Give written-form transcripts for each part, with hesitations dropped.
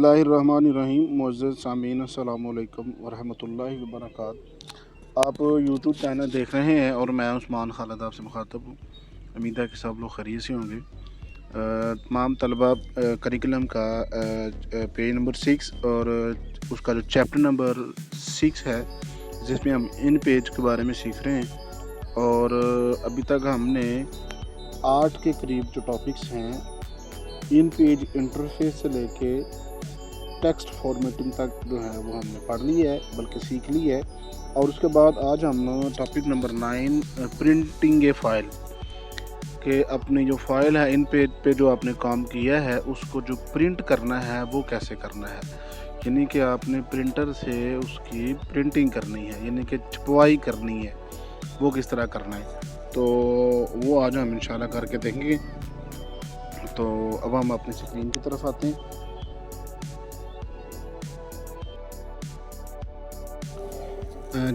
बिस्मिल्लाहिर्रहमानिर्रहीम। मुअज़्ज़ज़ सामीन अस्सलामु अलैकुम वरहमतुल्लाहि वबरकातुहू। आप यूट्यूब चैनल देख रहे हैं और मैं उस्मान खालिद आपसे मुखातब हूँ। उम्मीद है कि सब लोग खैरियत से होंगे। तमाम तलबा करिकुलम का पेज नंबर 6 और उसका जो चैप्टर नंबर 6 है, जिसमें हम इन पेज के बारे में सीख रहे हैं। और अभी तक हमने 8 के करीब जो टॉपिक्स हैं, इन पेज इंटरफेस से लेके टेक्स्ट फॉर्मेटिंग तक जो है वो हमने पढ़ ली है, बल्कि सीख ली है। और उसके बाद आज हम टॉपिक नंबर 9 प्रिंटिंग ए फ़ाइल के अपनी जो फ़ाइल है, इन पेज पे जो आपने काम किया है उसको जो प्रिंट करना है वो कैसे करना है, यानी कि आपने प्रिंटर से उसकी प्रिंटिंग करनी है, यानी कि छपवाई करनी है, वो किस तरह करना है। तो वो आज हम इंशाल्लाह करके देखेंगे। तो अब हम अपनी स्क्रीन की तरफ आते हैं।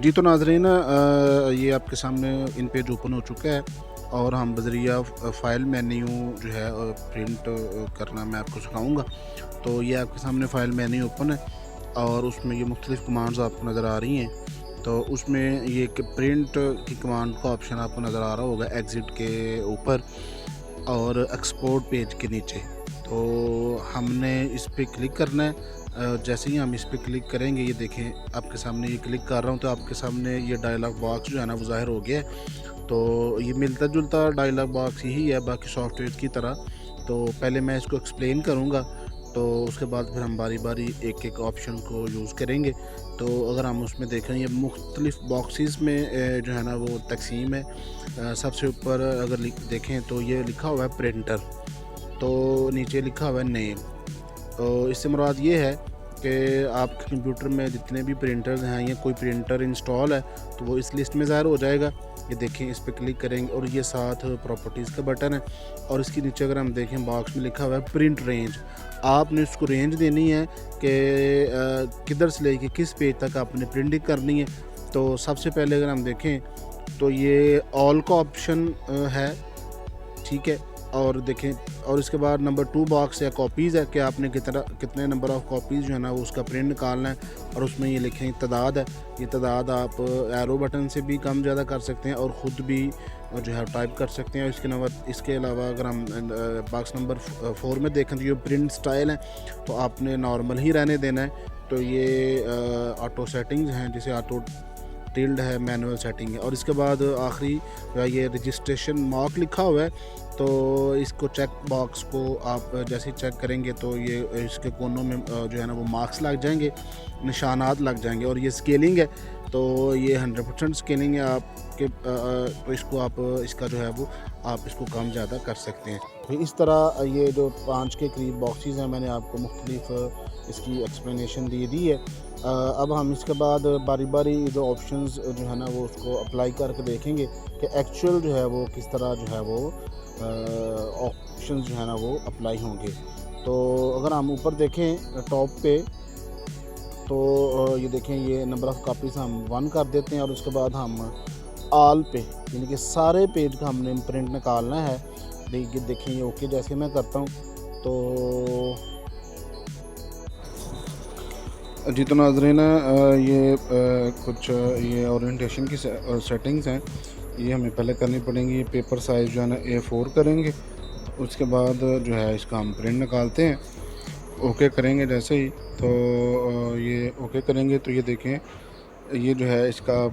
जी तो नाज़रीन, ये आपके सामने इन पेज ओपन हो चुका है और हम बज़रिया फ़ाइल मेन्यू जो है प्रिंट करना मैं आपको सिखाऊंगा। तो ये आपके सामने फ़ाइल मेन्यू ओपन है और उसमें ये मुख्तलिफ़ कमांड्स आपको नज़र आ रही हैं। तो उसमें ये कि प्रिंट की कमांड का ऑप्शन आपको नज़र आ रहा होगा एग्ज़िट के ऊपर और एक्सपोर्ट पेज के नीचे। तो हमने इस पर क्लिक करना है। जैसे ही हम इस पर क्लिक करेंगे, ये देखें आपके सामने ये क्लिक कर रहा हूँ तो आपके सामने ये डायलॉग बॉक्स जो है ना वो ज़ाहिर हो गया है। तो ये मिलता जुलता डायलॉग बॉक्स ही है बाकी सॉफ्टवेयर की तरह। तो पहले मैं इसको एक्सप्लेन करूँगा, तो उसके बाद फिर हम बारी बारी एक एक ऑप्शन को यूज़ करेंगे। तो अगर हम उसमें देखें, ये मुख्तलिफ़ बॉक्सेस में जो है ना वो तकसीम है। सबसे ऊपर अगर देखें तो ये लिखा हुआ है प्रिंटर, तो नीचे लिखा हुआ है नेम। तो इससे मुराद ये है कि आपके कंप्यूटर में जितने भी प्रिंटर्स हैं या कोई प्रिंटर इंस्टॉल है तो वो इस लिस्ट में ज़ाहिर हो जाएगा। ये देखें, इस पर क्लिक करेंगे और ये साथ प्रॉपर्टीज़ का बटन है और इसके नीचे अगर हम देखें बॉक्स में लिखा हुआ है प्रिंट रेंज। आपने उसको रेंज देनी है कि किधर से लेके किस पेज तक आपने प्रिंटिंग करनी है। तो सबसे पहले अगर हम देखें तो ये ऑल का ऑप्शन है, ठीक है। और देखें, और इसके बाद नंबर 2 बॉक्स या कॉपीज़ है कि आपने कितने नंबर ऑफ़ कॉपीज़ जो है ना वो उसका प्रिंट निकालना है। और उसमें ये लिखें तादाद है। ये तादाद आप एरो बटन से भी कम ज़्यादा कर सकते हैं और ख़ुद भी जो है टाइप कर सकते हैं। इसके अलावा अगर हम बॉक्स नंबर 4 में देखें तो ये प्रिंट स्टाइल है, तो आपने नॉर्मल ही रहने देना है। तो ये ऑटो सेटिंग्स हैं, जिसे ऑटो टिल्ड है, मैनुअल सेटिंग है। और इसके बाद आखिरी ये रजिस्ट्रेशन मार्क लिखा हुआ है, तो इसको चेक बॉक्स को आप जैसे चेक करेंगे तो ये इसके कोनों में जो है ना वो मार्क्स लग जाएंगे, निशानात लग जाएंगे। और ये स्केलिंग है, तो ये 100% स्केलिंग है आपके। तो इसको आप इसका जो है वो आप इसको कम ज़्यादा कर सकते हैं। तो इस तरह ये जो 5 के करीब बॉक्सेस हैं, मैंने आपको मुख्तलिफ इसकी एक्सप्लेनेशन दी है। अब हम इसके बाद बारी बारी जो ऑप्शंस जो है ना वो उसको अप्लाई करके देखेंगे कि एक्चुअल जो है वो किस तरह जो है वो ऑप्शंस जो है ना वो अप्लाई होंगे। तो अगर हम ऊपर देखें टॉप पे, तो ये देखें, ये नंबर ऑफ़ कापीज़ हम 1 कर देते हैं और उसके बाद हम ऑल पे, यानी कि सारे पेज का हमने प्रिंट निकालना है। देखें ये ओके जैसे मैं करता हूँ तो जी तो नाज़रीन, ये कुछ ये ओरिएंटेशन की सेटिंग्स हैं, ये हमें पहले करनी पड़ेंगी। पेपर साइज़ जो है ना A4 करेंगे, उसके बाद जो है इसका हम प्रिंट निकालते हैं। ओके करेंगे जैसे ही, तो ये ओके करेंगे तो ये देखें, ये जो है इसका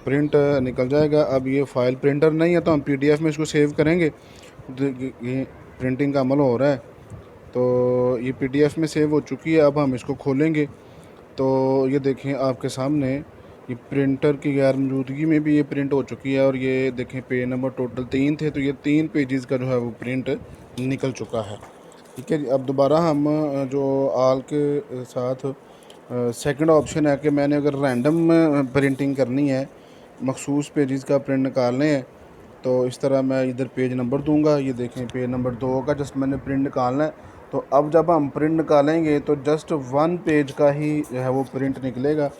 प्रिंट निकल जाएगा। अब ये फ़ाइल प्रिंटर नहीं है तो हम PDF में इसको सेव करेंगे। ये प्रिंटिंग का अमल हो रहा है, तो ये PDF में सेव हो चुकी है। अब हम इसको खोलेंगे तो ये देखें आपके सामने ये प्रिंटर की गैर मौजूदगी में भी ये प्रिंट हो चुकी है। और ये देखें पेज नंबर टोटल 3 थे, तो ये 3 पेजेस का जो है वो प्रिंट निकल चुका है, ठीक है जी। अब दोबारा हम जो आल के साथ सेकंड ऑप्शन है कि मैंने अगर रैंडम प्रिंटिंग करनी है, मखसूस पेजेस का प्रिंट निकालने हैं, तो इस तरह मैं इधर पेज नंबर दूंगा। ये देखें पेज नंबर 2 का जस्ट मैंने प्रिंट निकालना है। तो अब जब हम प्रिंट निकालेंगे तो जस्ट 1 पेज का ही जो है वो प्रिंट निकलेगा।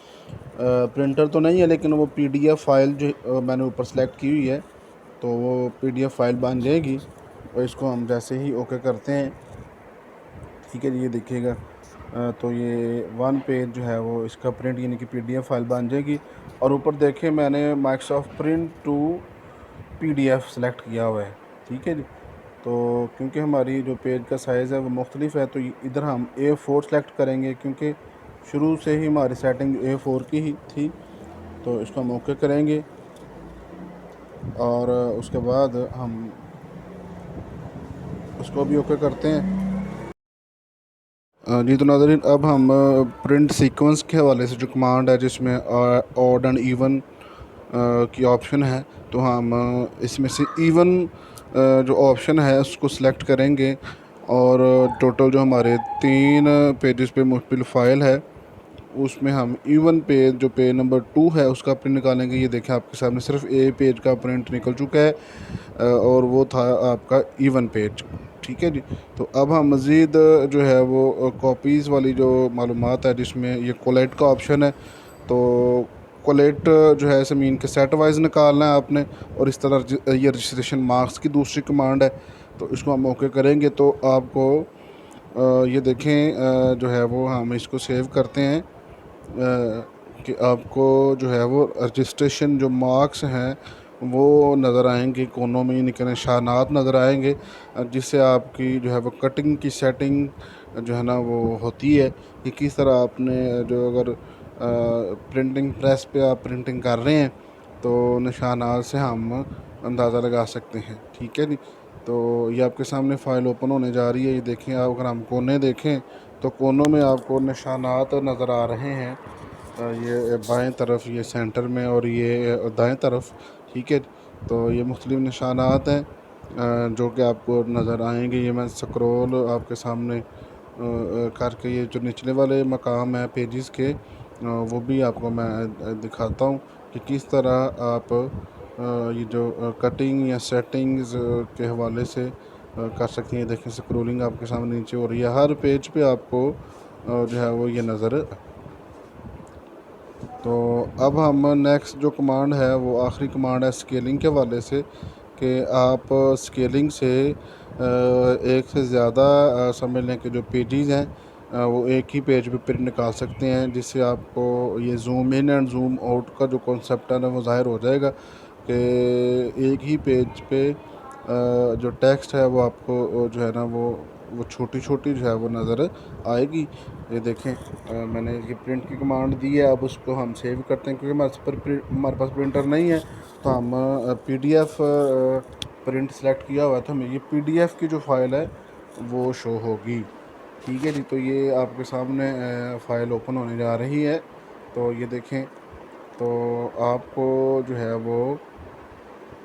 प्रिंटर तो नहीं है, लेकिन वो PDF फ़ाइल जो मैंने ऊपर सेलेक्ट की हुई है, तो वो PDF फ़ाइल बन जाएगी। और इसको हम जैसे ही ओके करते हैं, ठीक है जी, ये देखिएगा तो ये वन पेज जो है वो इसका प्रिंट यानी कि पीडीएफ फाइल बन जाएगी। और ऊपर देखें मैंने Microsoft print to PDF select किया हुआ है, ठीक है जी। तो क्योंकि हमारी जो पेज का साइज़ है वो मुख्तलिफ है, तो इधर हम A4 सेलेक्ट करेंगे, क्योंकि शुरू से ही हमारी सेटिंग A4 की ही थी। तो इसको हम ओके करेंगे और उसके बाद हम उसको भी ओके करते हैं। जी तो नाज़रीन, अब हम प्रिंट सीक्वेंस के हवाले से जो कमांड है जिसमें ऑड एंड इवन की ऑप्शन है, तो हम इसमें से इवन जो ऑप्शन है उसको सिलेक्ट करेंगे और टोटल जो हमारे 3 पेजेस पे मुश्तमिल फ़ाइल है उसमें हम इवन पेज जो पेज नंबर 2 है उसका प्रिंट निकालेंगे। ये देखें आपके सामने सिर्फ ए पेज का प्रिंट निकल चुका है और वो था आपका इवन पेज, ठीक है जी। तो अब हम मज़ीद जो है वो कॉपीज़ वाली जो मालूमात है जिसमें ये कोलेट का ऑप्शन है, तो कोलेट जो है इसे मीन के सेट वाइज निकालना है आपने। और इस तरह ये रजिस्ट्रेशन मार्क्स की दूसरी कमांड है, तो इसको हम ओके करेंगे। तो आपको ये देखें जो है वो हम इसको सेव करते हैं कि आपको जो है वो रजिस्ट्रेशन जो मार्क्स हैं वो नज़र आएंगे, कोनों में यानी कि निशानात नज़र आएंगे, जिससे आपकी जो है वो कटिंग की सेटिंग जो है ना वो होती है कि किस तरह आपने जो अगर प्रिंटिंग प्रेस पे आप प्रिंटिंग कर रहे हैं तो निशानात से हम अंदाज़ा लगा सकते हैं, ठीक है जी। तो ये आपके सामने फ़ाइल ओपन होने जा रही है। ये देखें आप, अगर हम कोने देखें तो कोनों में आपको निशानात नज़र आ रहे हैं, ये बाएं तरफ, ये सेंटर में और ये दाएं तरफ, ठीक है। तो ये मुख्तलिफ निशानात हैं जो कि आपको नज़र आएंगे। ये मैं स्क्रॉल आपके सामने करके ये जो निचले वाले मकाम है पेजेस के वो भी आपको मैं दिखाता हूँ कि किस तरह आप ये जो कटिंग या सेटिंग्स के हवाले से कर सकती हैं। देखें स्क्रोलिंग आपके सामने नीचे हो रही है, हर पेज पे आपको जो है वो ये नज़र। तो अब हम नेक्स्ट जो कमांड है वो आखिरी कमांड है स्केलिंग के हवाले से, कि आप स्केलिंग से एक से ज़्यादा समझ लें कि जो पेजेस हैं वो एक ही पेज पे प्रिंट निकाल सकते हैं, जिससे आपको ये zoom in and zoom out का जो कॉन्सेप्ट है ना वो ज़ाहिर हो जाएगा कि एक ही पेज पे जो टेक्स्ट है वो आपको जो है ना वो छोटी छोटी जो है वो नज़र आएगी। ये देखें मैंने ये प्रिंट की कमांड दी है, अब उसको हम सेव करते हैं क्योंकि हमारे पास प्रिंटर नहीं है। तो हम पीडीएफ प्रिंट सेलेक्ट किया हुआ है, तो हमें ये पीडीएफ की जो फ़ाइल है वो शो होगी, ठीक है जी। तो ये आपके सामने फ़ाइल ओपन होने जा रही है। तो ये देखें, तो आपको जो है वो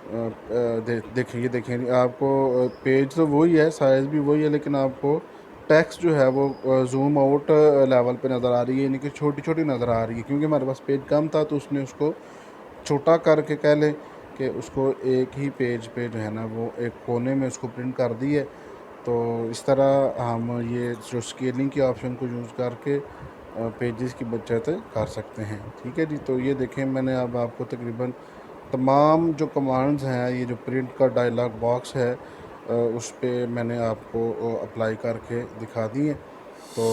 देखिए, ये देखें आपको पेज तो वही है, साइज़ भी वही है, लेकिन आपको टेक्स्ट जो है वो जूम आउट लेवल पे नज़र आ रही है, यानी कि छोटी छोटी नज़र आ रही है। क्योंकि हमारे पास पेज कम था तो उसने उसको छोटा करके कह लें कि उसको एक ही पेज पे जो है ना वो एक कोने में उसको प्रिंट कर दी है। तो इस तरह हम ये जो स्केलिंग के ऑप्शन को यूज़ करके पेजेस की बचत कर सकते हैं, ठीक है जी। तो ये देखें मैंने अब आपको तकरीबन तमाम जो कमांड्स हैं, ये जो प्रिंट का डायलॉग बॉक्स है उस पे मैंने आपको अप्लाई करके दिखा दी है। तो